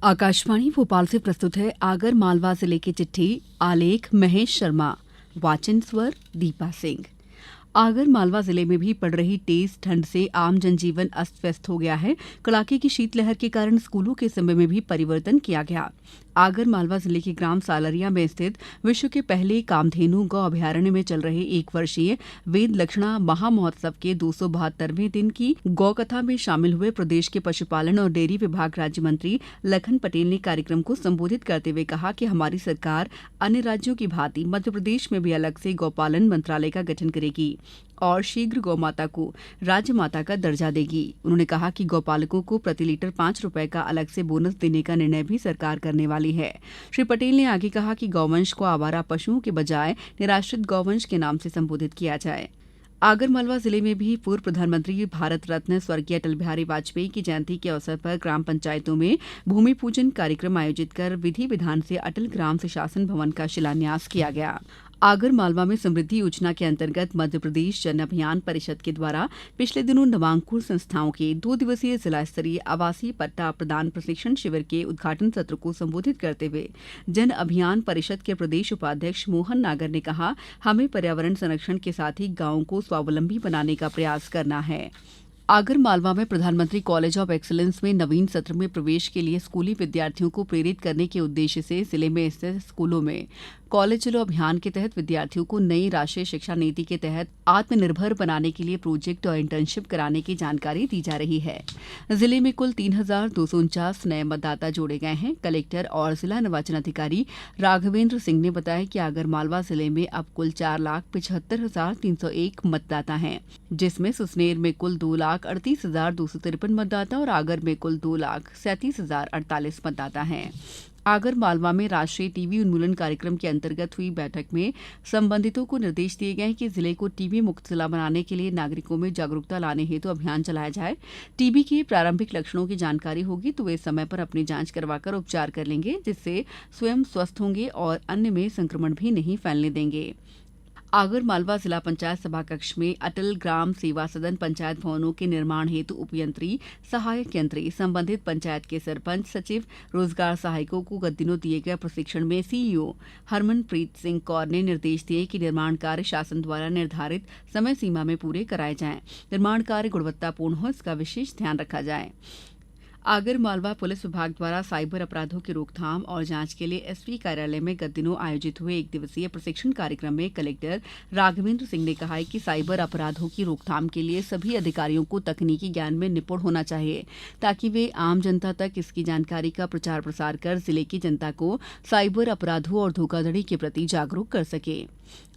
आकाशवाणी भोपाल से प्रस्तुत है आगर मालवा जिले की चिट्ठी। आलेख महेश शर्मा। वाचन स्वर दीपा सिंह। आगर मालवा जिले में भी पड़ रही तेज ठंड से आम जनजीवन अस्त व्यस्त हो गया है। कड़ाके की शीतलहर के कारण स्कूलों के समय में भी परिवर्तन किया गया। आगर मालवा जिले के ग्राम सालरिया में स्थित विश्व के पहले कामधेनु गौ अभयारण्य में चल रहे 1 वर्षीय वेद लक्षणा महामहोत्सव के 272वें दिन की गौ कथा में शामिल हुए प्रदेश के पशुपालन और डेयरी विभाग राज्य मंत्री लखन पटेल ने कार्यक्रम को संबोधित करते हुए कहा कि हमारी सरकार अन्य राज्यों की भांति मध्य प्रदेश में भी अलग से गौपालन मंत्रालय का गठन करेगी और शीघ्र गौ माता को राज्य माता का दर्जा देगी। उन्होंने कहा कि गौपालकों को प्रति लीटर 5 रुपए का अलग से बोनस देने का निर्णय भी सरकार करने वाली है। श्री पटेल ने आगे कहा कि गौवंश को आवारा पशुओं के बजाय निराश्रित गौवंश के नाम से संबोधित किया जाए। आगर मालवा जिले में भी पूर्व प्रधानमंत्री भारत रत्न स्वर्गीय अटल बिहारी वाजपेयी की जयंती के अवसर पर ग्राम पंचायतों में भूमि पूजन कार्यक्रम आयोजित कर विधि विधान से अटल ग्राम सुशासन भवन का शिलान्यास किया गया। आगर मालवा में समृद्धि योजना के अंतर्गत मध्य प्रदेश जन अभियान परिषद के द्वारा पिछले दिनों नवांकुर संस्थाओं के 2 दिवसीय जिला स्तरीय आवासीय पट्टा प्रदान प्रशिक्षण शिविर के उद्घाटन सत्र को संबोधित करते हुए जन अभियान परिषद के प्रदेश उपाध्यक्ष मोहन नागर ने कहा, हमें पर्यावरण संरक्षण के साथ ही गांवों को स्वावलंबी बनाने का प्रयास करना है। आगर मालवा में प्रधानमंत्री कॉलेज ऑफ एक्सीलेंस में नवीन सत्र में प्रवेश के लिए स्कूली विद्यार्थियों को प्रेरित करने के उद्देश्य से जिले में स्थित स्कूलों में कॉलेज चलो अभियान के तहत विद्यार्थियों को नई राष्ट्रीय शिक्षा नीति के तहत आत्मनिर्भर बनाने के लिए प्रोजेक्ट और इंटर्नशिप कराने की जानकारी दी जा रही है। जिले में कुल 3,249 नए मतदाता जोड़े गए हैं। कलेक्टर और जिला निर्वाचन अधिकारी राघवेंद्र सिंह ने बताया कि आगर मालवा जिले में अब कुल 4,75,301 मतदाता हैं, जिसमें सुसनेर में कुल 2,38,253 मतदाता और आगर में कुल 2,37,048 मतदाता हैं। आगर मालवा में राष्ट्रीय टीबी उन्मूलन कार्यक्रम के अंतर्गत हुई बैठक में संबंधितों को निर्देश दिए गए कि जिले को टीबी मुक्त जिला बनाने के लिए नागरिकों में जागरूकता लाने हेतु अभियान चलाया जाए। टीबी के प्रारंभिक लक्षणों की जानकारी होगी तो वे समय पर अपनी जांच करवाकर उपचार कर लेंगे, जिससे स्वयं स्वस्थ होंगे और अन्य में संक्रमण भी नहीं फैलने देंगे। आगर मालवा जिला पंचायत सभाकक्ष में अटल ग्राम सेवा सदन पंचायत भवनों के निर्माण हेतु उपयंत्री, सहायक यंत्री, संबंधित पंचायत के सरपंच, सचिव, रोजगार सहायकों को गत दिनों दिए गए प्रशिक्षण में सीईओ हरमनप्रीत सिंह कौर ने निर्देश दिए कि निर्माण कार्य शासन द्वारा निर्धारित समय सीमा में पूरे कराए जाएं। निर्माण कार्य गुणवत्तापूर्ण हो, इसका विशेष ध्यान रखा जाए। आगर मालवा पुलिस विभाग द्वारा साइबर अपराधों की रोकथाम और जांच के लिए एसपी कार्यालय में गत दिनों आयोजित हुए 1 दिवसीय प्रशिक्षण कार्यक्रम में कलेक्टर राघवेंद्र सिंह ने कहा है कि साइबर अपराधों की रोकथाम के लिए सभी अधिकारियों को तकनीकी ज्ञान में निपुण होना चाहिए, ताकि वे आम जनता तक इसकी जानकारी का प्रचार प्रसार कर जिले की जनता को साइबर अपराधों और धोखाधड़ी के प्रति जागरूक कर सके।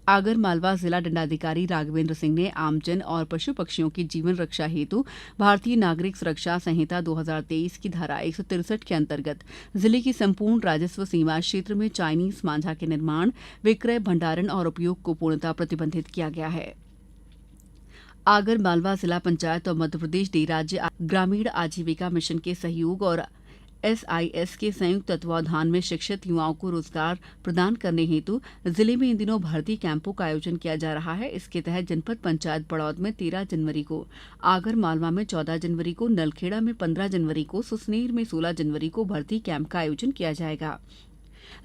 आगर मालवा जिला दंडाधिकारी राघवेंद्र सिंह ने आमजन और पशु पक्षियों की जीवन रक्षा हेतु भारतीय नागरिक सुरक्षा संहिता 2023 की धारा 163 के अंतर्गत जिले की संपूर्ण राजस्व सीमा क्षेत्र में चाइनीज मांझा के निर्माण, विक्रय, भंडारण और उपयोग को पूर्णतः प्रतिबंधित किया गया है। आगर मालवा जिला पंचायत और मध्यप्रदेश राज्य ग्रामीण आजीविका मिशन के सहयोग और एसआईएस के संयुक्त तत्वावधान में शिक्षित युवाओं को रोजगार प्रदान करने हेतु जिले में इन दिनों भर्ती कैंपों का आयोजन किया जा रहा है। इसके तहत जनपद पंचायत बड़ौद में 13 जनवरी को, आगर मालवा में 14 जनवरी को, नलखेड़ा में 15 जनवरी को, सुसनेर में 16 जनवरी को भर्ती कैंप का आयोजन किया जाएगा।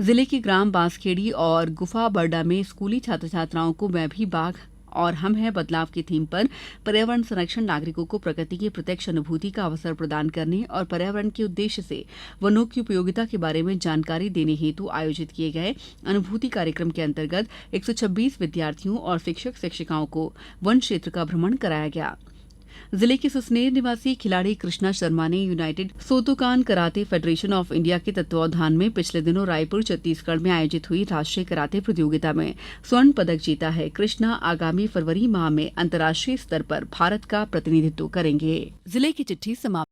जिले के ग्राम बांसखेड़ी और गुफा बरडा में स्कूली छात्र छात्राओं को मैं भी बाघ और हम हैं बदलाव की थीम पर पर्यावरण संरक्षण, नागरिकों को प्रकृति की प्रत्यक्ष अनुभूति का अवसर प्रदान करने और पर्यावरण के उद्देश्य से वनों की उपयोगिता के बारे में जानकारी देने हेतु आयोजित किए गए अनुभूति कार्यक्रम के अंतर्गत 126 विद्यार्थियों और शिक्षक शिक्षिकाओं को वन क्षेत्र का भ्रमण कराया गया। जिले के सुसनेर निवासी खिलाड़ी कृष्णा शर्मा ने यूनाइटेड सोतोकान कराते फेडरेशन ऑफ इंडिया के तत्वावधान में पिछले दिनों रायपुर, छत्तीसगढ़ में आयोजित हुई राष्ट्रीय कराते प्रतियोगिता में स्वर्ण पदक जीता है। कृष्णा आगामी फरवरी माह में अंतर्राष्ट्रीय स्तर पर भारत का प्रतिनिधित्व करेंगे। जिले की चिट्ठी समाप्त।